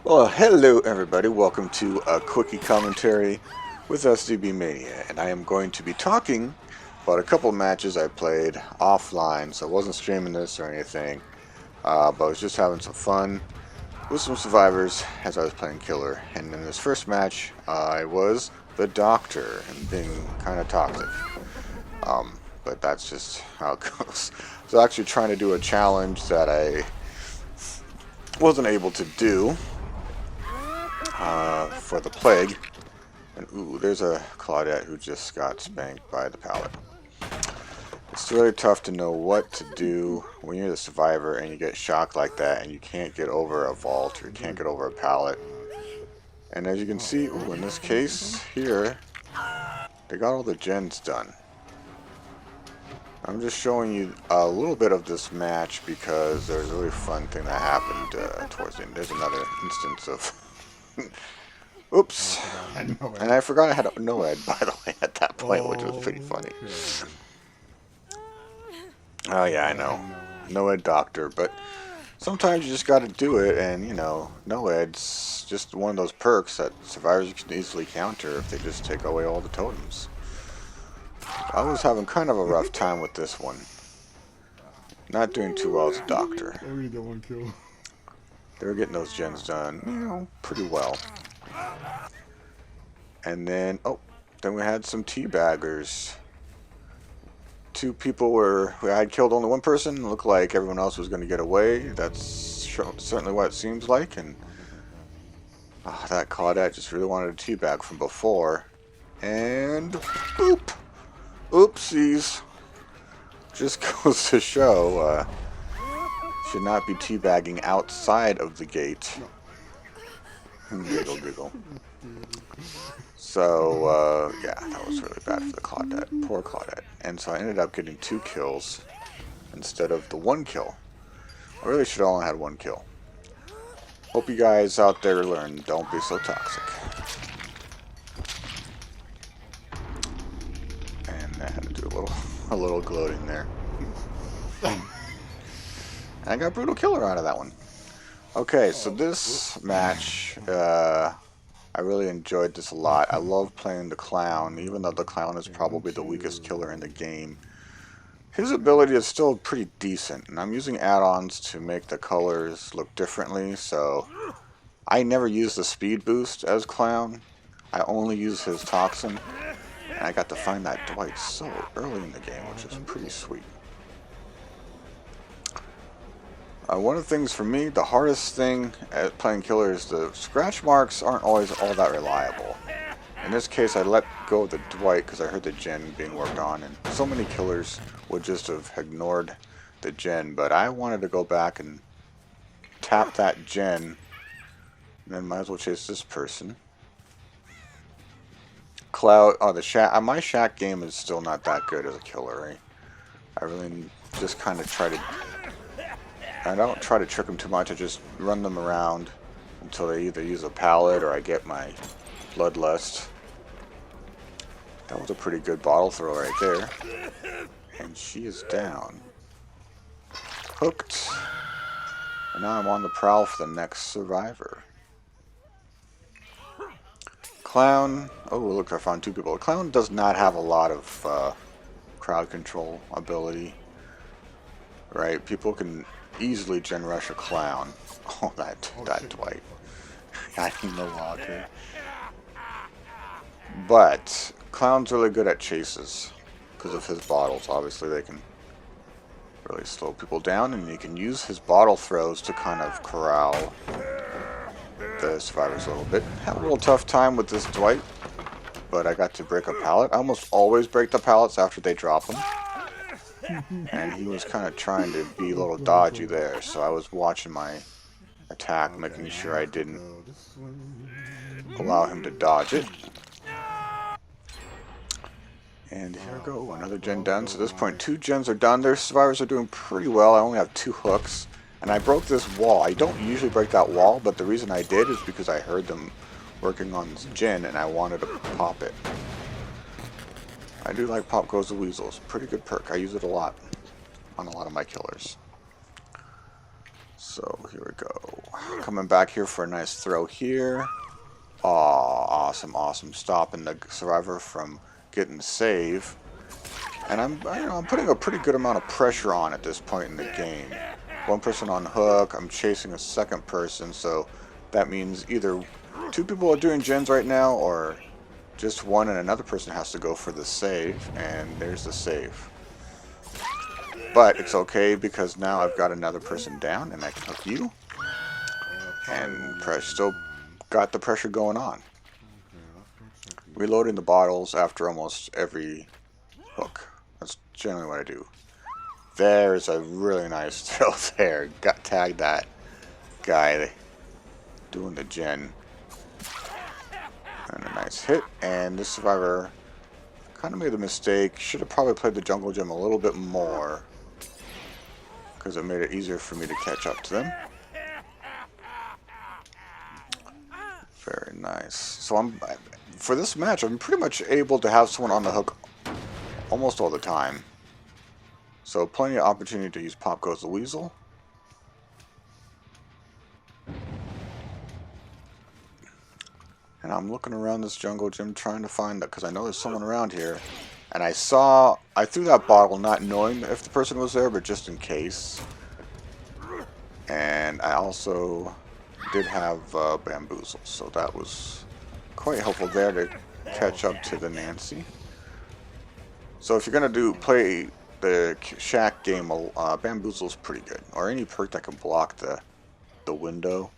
Well, hello everybody. Welcome to a Quickie commentary with SDBmania, and I am going to be talking about a couple matches I played offline. So I wasn't streaming this or anything, but I was just having some fun with some survivors as I was playing killer. And in this first match, I was the doctor and being kind of toxic. But that's just how it goes. So actually trying to do a challenge that I wasn't able to do for the plague. And ooh, there's a Claudette who just got spanked by the pallet. It's really tough to know what to do when you're the survivor and you get shocked like that and you can't get over a vault or you can't get over a pallet. And as you can see, ooh, in this case here, they got all the gens done. I'm just showing you a little bit of this match because there's a really fun thing that happened towards the end. There's another instance of oops. And I forgot I had a no-ed, by the way, at that point, which was pretty funny. Oh, yeah, I know. No-ed doctor, but sometimes you just gotta do it, and, you know, no-ed's just one of those perks that survivors can easily counter if they just take away all the totems. I was having kind of a rough time with this one. Not doing too well as a doctor. They were getting those gens done, you know, pretty well. And then, oh, then we had some teabaggers. Two people I had killed only one person. It looked like everyone else was going to get away. That's certainly what it seems like. And that Claudette just really wanted a teabag from before. And boop! Oopsies! Just goes to show, should not be teabagging outside of the gate. Giggle, giggle. So, yeah, that was really bad for the Claudette. Poor Claudette. And so I ended up getting 2 kills instead of the 1 kill. I really should have only had 1 kill. Hope you guys out there learn, don't be so toxic. And I had to do a little gloating there. And I got Brutal Killer out of that one. Okay, so this match, I really enjoyed this a lot. I love playing the clown, even though the clown is probably the weakest killer in the game. His ability is still pretty decent, and I'm using add-ons to make the colors look differently, so I never use the speed boost as clown. I only use his toxin, and I got to find that Dwight so early in the game, which is pretty sweet. One of the things for me, the hardest thing at playing killer is the scratch marks aren't always all that reliable. In this case, I let go of the Dwight because I heard the gen being worked on, and so many killers would just have ignored the gen, but I wanted to go back and tap that gen, and then might as well chase this person. Cloud, oh, the Shack, my Shack game is still not that good as a killer, right? I really just kind of try to, I don't try to trick them too much, I just run them around until they either use a pallet or I get my Bloodlust. That was a pretty good bottle throw right there. And she is down. Hooked. And now I'm on the prowl for the next survivor. Clown. Oh, look, I found 2 people. Clown does not have a lot of crowd control ability. Right? People can easily gen rush a clown. Oh, that Dwight. I need the locker. But Clown's really good at chases because of his bottles. Obviously, they can really slow people down, and he can use his bottle throws to kind of corral the survivors a little bit. Had a little tough time with this Dwight, but I got to break a pallet. I almost always break the pallets after they drop them. And he was kind of trying to be a little dodgy there, so I was watching my attack, making sure I didn't allow him to dodge it. And here we go, another gen done. So at this point, 2 gens are done. Their survivors are doing pretty well. I only have 2 hooks. And I broke this wall. I don't usually break that wall, but the reason I did is because I heard them working on this gen and I wanted to pop it. I do like Pop Goes the Weasels. Pretty good perk. I use it a lot on a lot of my killers. So here we go. Coming back here for a nice throw here. Aw, awesome, awesome. Stopping the survivor from getting the save. And I'm putting a pretty good amount of pressure on at this point in the game. One person on hook, I'm chasing a second person, so that means either two people are doing gens right now, or just one and another person has to go for the save, and there's the save. But it's okay because now I've got another person down and I can hook you. And still got the pressure going on. Reloading the bottles after almost every hook. That's generally what I do. There's a really nice throw there. Got tagged that guy doing the gen. And a nice hit. And this survivor kind of made the mistake. Should have probably played the jungle gym a little bit more, because it made it easier for me to catch up to them. Very nice. So for this match, I'm pretty much able to have someone on the hook almost all the time. So plenty of opportunity to use Pop Goes the Weasel. And I'm looking around this jungle gym trying to find that, because I know there's someone around here. And I threw that bottle not knowing if the person was there, but just in case. And I also did have bamboozle, so that was quite helpful there to catch up to the Nancy. So if you're gonna play the shack game, bamboozle's pretty good, or any perk that can block the window.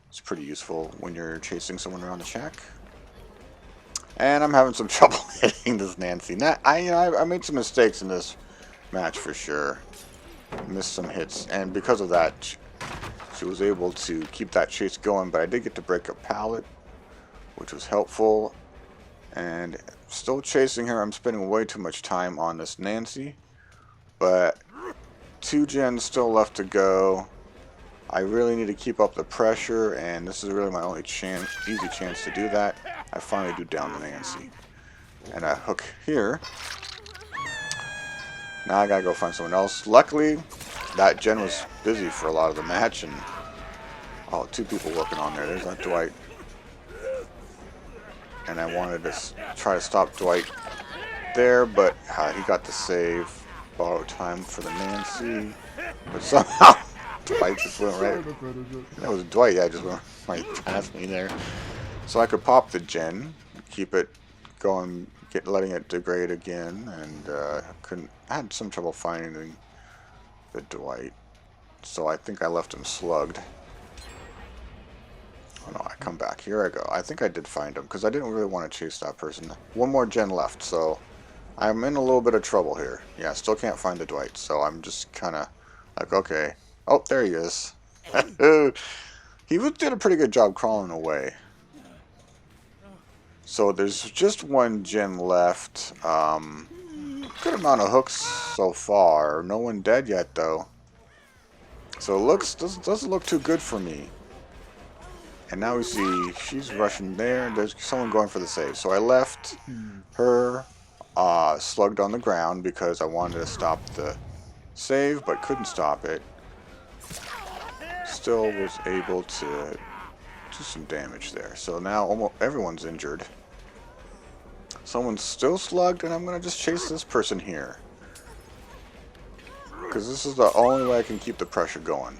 It's pretty useful when you're chasing someone around the shack. And I'm having some trouble hitting this Nancy. I made some mistakes in this match for sure. Missed some hits, and because of that, she was able to keep that chase going. But I did get to break a pallet, which was helpful. And still chasing her. I'm spending way too much time on this Nancy. But 2 gens still left to go. I really need to keep up the pressure, and this is really my only easy chance to do that. I finally do down the Nancy. And I hook here. Now I gotta go find someone else. Luckily, that gen was busy for a lot of the match, and 2 people working on there. There's that Dwight. And I wanted to try to stop Dwight there, but he got the save. Borrowed time for the Nancy. But somehow Dwight just went right. That was Dwight, yeah, just went right past me there. So I could pop the gen, keep it going, letting it degrade again, and I had some trouble finding the Dwight. So I think I left him slugged. Oh no, I come back. Here I go. I think I did find him, because I didn't really want to chase that person. One more gen left, so I'm in a little bit of trouble here. Yeah, still can't find the Dwight, so I'm just kind of like, okay. Oh, there he is. He did a pretty good job crawling away. So there's just 1 gen left. Good amount of hooks so far. No one dead yet, though. So it doesn't look too good for me. And now we see she's rushing there. There's someone going for the save. So I left her slugged on the ground because I wanted to stop the save, but couldn't stop it. Still was able to do some damage there. So now almost everyone's injured. Someone's still slugged, and I'm going to just chase this person here, because this is the only way I can keep the pressure going.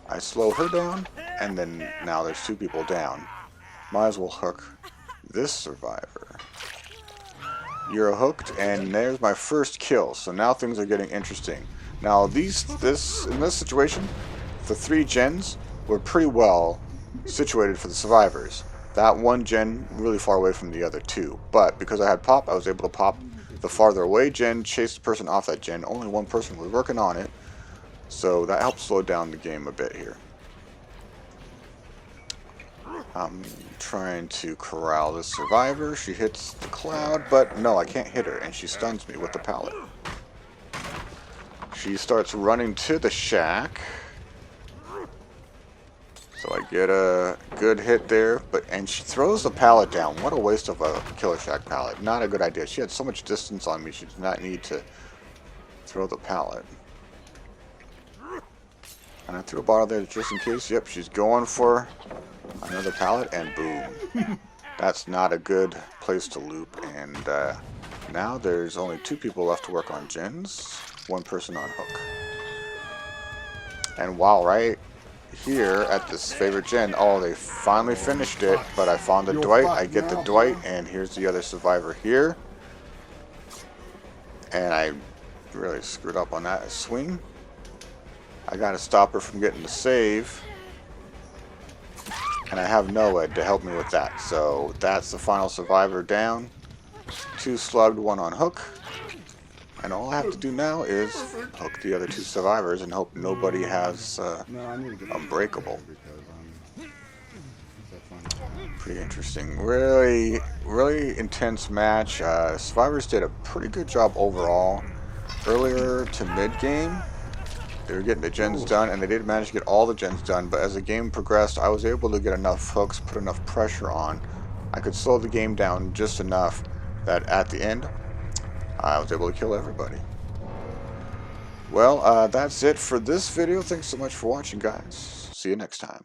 I slow her down, and then now there's 2 people down. Might as well hook this survivor. You're hooked, and there's my first kill. So now things are getting interesting. Now in this situation, the 3 gens were pretty well situated for the survivors. That 1 gen really far away from the other 2, but because I had pop, I was able to pop the farther away gen, chase the person off that gen. Only 1 person was working on it, so that helped slow down the game a bit here. I'm trying to corral this survivor. She hits the cloud, but no, I can't hit her, and she stuns me with the pallet. She starts running to the shack. So I get a good hit there, and she throws the pallet down. What a waste of a Killer Shack pallet. Not a good idea. She had so much distance on me, she did not need to throw the pallet. And I threw a bottle there just in case. Yep, she's going for another pallet, and boom. That's not a good place to loop, and now there's only 2 people left to work on gens, 1 person on hook. And while right here at this favorite gen, oh, they finally finished it, but I found the Dwight. I get the Dwight, and here's the other survivor here. And I really screwed up on that swing. I gotta stop her from getting the save. And I have Noah to help me with that. So that's the final survivor down. 2 slugged, 1 on hook. And all I have to do now is hook the other 2 survivors and hope nobody has Unbreakable. Pretty interesting. Really intense match. Survivors did a pretty good job overall. Earlier to mid-game, they were getting the gens done, and they did manage to get all the gens done, but as the game progressed, I was able to get enough hooks, put enough pressure on. I could slow the game down just enough that at the end, I was able to kill everybody. Well, that's it for this video. Thanks so much for watching, guys. See you next time.